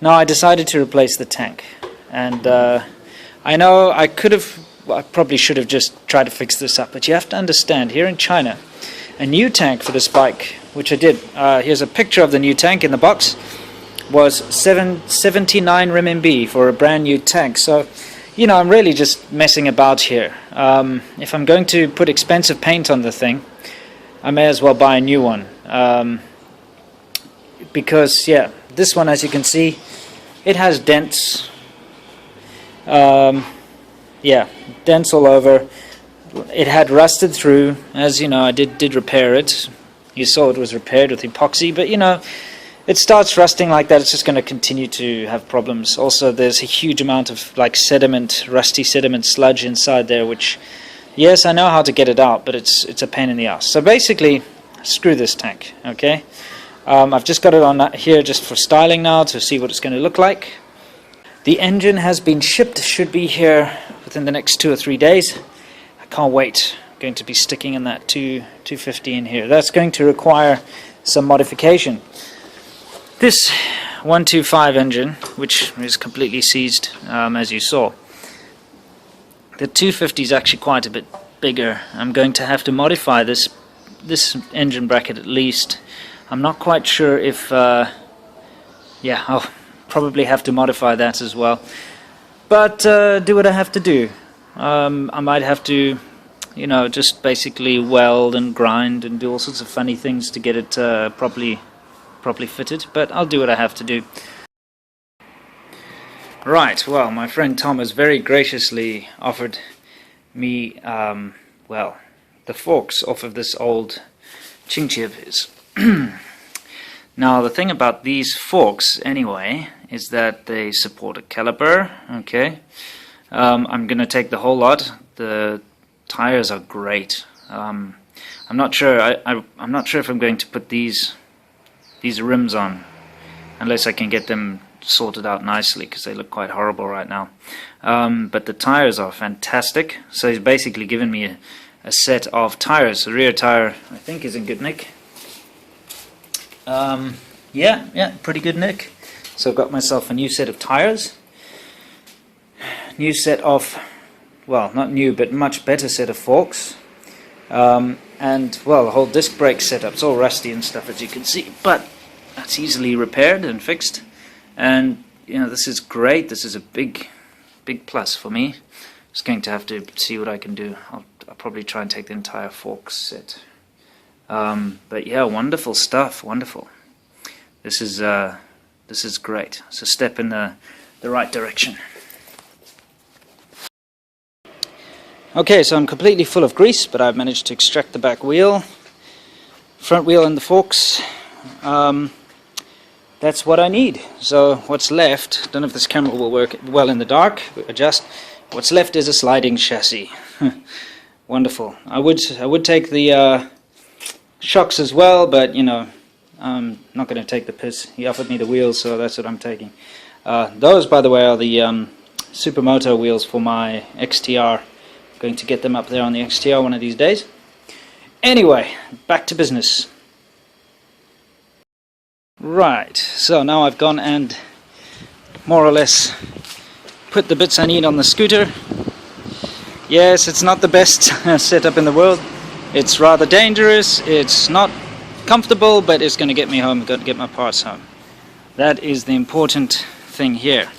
Now I decided to replace the tank, and I know I probably should have just tried to fix this up, but you have to understand, here in China, a new tank for this bike, which I did, here's a picture of the new tank in the box, was 79 RMB for a brand new tank. So, you know, I'm really just messing about here. If I'm going to put expensive paint on the thing, I may as well buy a new one. Because, yeah, this one, as you can see, it has dents. Yeah, dents all over. It had rusted through. As you know, I did repair it. You saw it was repaired with epoxy, but you know, it starts rusting like that, it's just going to continue to have problems. Also, there's a huge amount of like sediment, rusty sediment sludge inside there, which, yes, I know how to get it out, but it's a pain in the ass. So basically, screw this tank, okay? I've just got it on here just for styling now to see what it's going to look like. The engine has been shipped, should be here within the next 2 or 3 days. I can't wait. I'm going to be sticking in that 250 in here. That's going to require some modification. This 125 engine, which is completely seized, as you saw, the 250 is actually quite a bit bigger. I'm going to have to modify this engine bracket at least. I'm not quite sure if, yeah, I'll probably have to modify that as well. But do what I have to do. I might have to, you know, just basically weld and grind and do all sorts of funny things to get it properly fitted, but I'll do what I have to do. Right, well, my friend Tom has very graciously offered me, well, the forks off of this old Chingchi of his. Now, the thing about these forks, anyway, is that they support a caliper, okay? I'm going to take the whole lot. The tires are great. I'm not sure. I'm not sure if I'm going to put these rims on, unless I can get them sorted out nicely, because they look quite horrible right now. But the tires are fantastic. So he's basically given me a set of tires. The rear tire, I think, is in good nick. Yeah, pretty good nick. So I've got myself a new set of tires. New set of, well, not new, but much better set of forks. And, well, the whole disc brake setup's all rusty and stuff, as you can see, but that's easily repaired and fixed. And, you know, this is great. This is a big plus for me. Just going to have to see what I can do. I'll probably try and take the entire fork set. But yeah, wonderful stuff, wonderful. This is great. It's a step in the right direction. Okay, so I'm completely full of grease, but I've managed to extract the back wheel, front wheel and the forks. That's what I need. So what's left, don't know if this camera will work well in the dark, adjust. What's left is a sliding chassis. Wonderful. I would take the shocks as well, but you know, I'm not going to take the piss. He offered me the wheels, so that's what I'm taking. Those, by the way, are the Supermoto wheels for my XTR. Going to get them up there on the XTR one of these days. Anyway, back to business. Right, so now I've gone and more or less put the bits I need on the scooter. Yes, it's not the best setup in the world. It's rather dangerous, it's not comfortable, but it's going to get me home, got to get my parts home. That is the important thing here.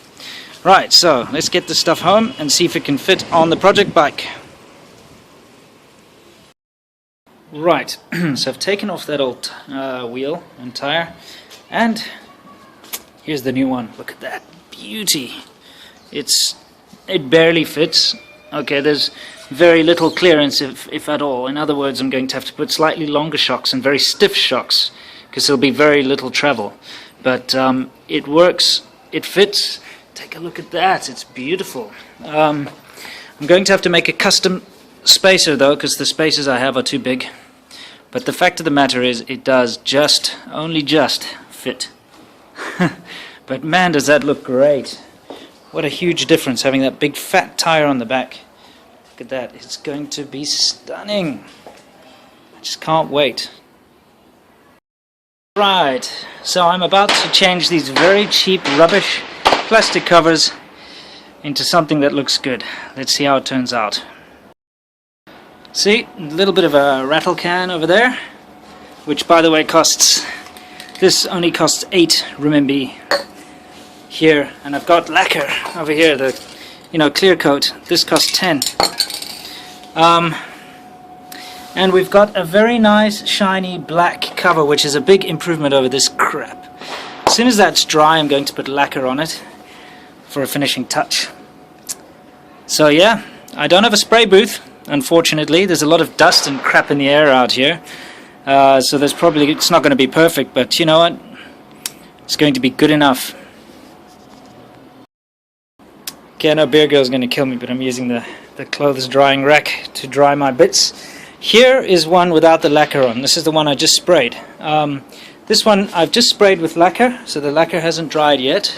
Right, so let's get this stuff home and see if it can fit on the project bike. Right, so I've taken off that old wheel and tire, and here's the new one. Look at that beauty. It barely fits. Okay, there's very little clearance, if at all. In other words, I'm going to have to put slightly longer shocks and very stiff shocks, because there'll be very little travel. But it works, it fits. Take a look at that, it's beautiful. I'm going to have to make a custom spacer though, because the spacers I have are too big. But the fact of the matter is, it does only just fit. But man, does that look great. What a huge difference having that big fat tire on the back. Look at that, it's going to be stunning. I just can't wait. Right, so I'm about to change these very cheap rubbish plastic covers into something that looks good. Let's see how it turns out. See, a little bit of a rattle can over there, which by the way costs, this only costs 8 renminbi here, and I've got lacquer over here, the clear coat. This costs 10. And we've got a very nice shiny black cover, which is a big improvement over this crap. As soon as that's dry, I'm going to put lacquer on it for a finishing touch. So yeah, I don't have a spray booth, unfortunately. There's a lot of dust and crap in the air out here, so it's not going to be perfect, but you know what, it's going to be good enough. Okay, I know Beer Girl's going to kill me, but I'm using the clothes drying rack to dry my bits. Here is one without the lacquer on. This is the one I just sprayed. This one I've just sprayed with lacquer, so the lacquer hasn't dried yet,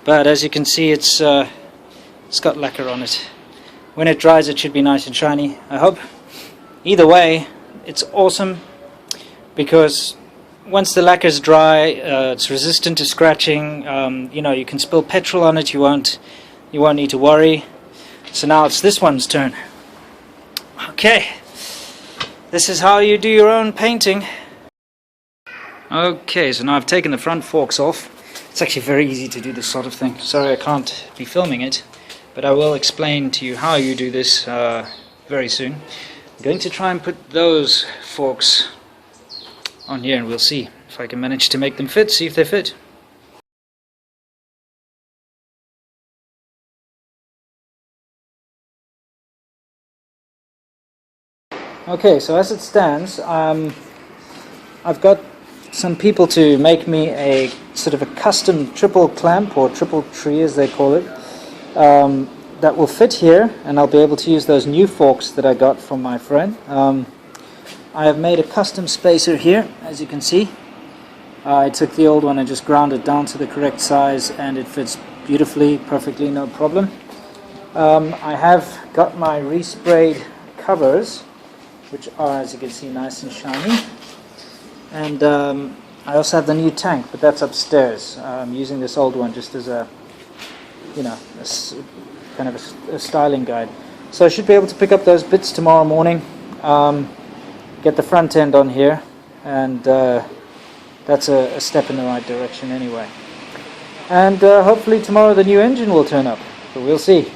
but as you can see it's got lacquer on it. When it dries it should be nice and shiny, I hope. Either way, it's awesome because once the lacquer's dry, it's resistant to scratching. You can spill petrol on it, you won't need to worry. So now it's this one's turn. Okay, this is how you do your own painting. Okay, so now I've taken the front forks off. It's actually very easy to do this sort of thing. Sorry I can't be filming it, but I will explain to you how you do this very soon. I'm going to try and put those forks on here and we'll see if I can manage to make them fit, see if they fit. Okay, so as it stands, I've got some people to make me a sort of a custom triple clamp, or triple tree as they call it, that will fit here, and I'll be able to use those new forks that I got from my friend. I have made a custom spacer here, as you can see. I took the old one and just ground it down to the correct size, and it fits beautifully, perfectly, no problem. I have got my resprayed covers, which are, as you can see, nice and shiny. And I also have the new tank, but that's upstairs. I'm using this old one just as a, kind of a styling guide. So I should be able to pick up those bits tomorrow morning, get the front end on here, and that's a step in the right direction anyway. And hopefully tomorrow the new engine will turn up, but we'll see.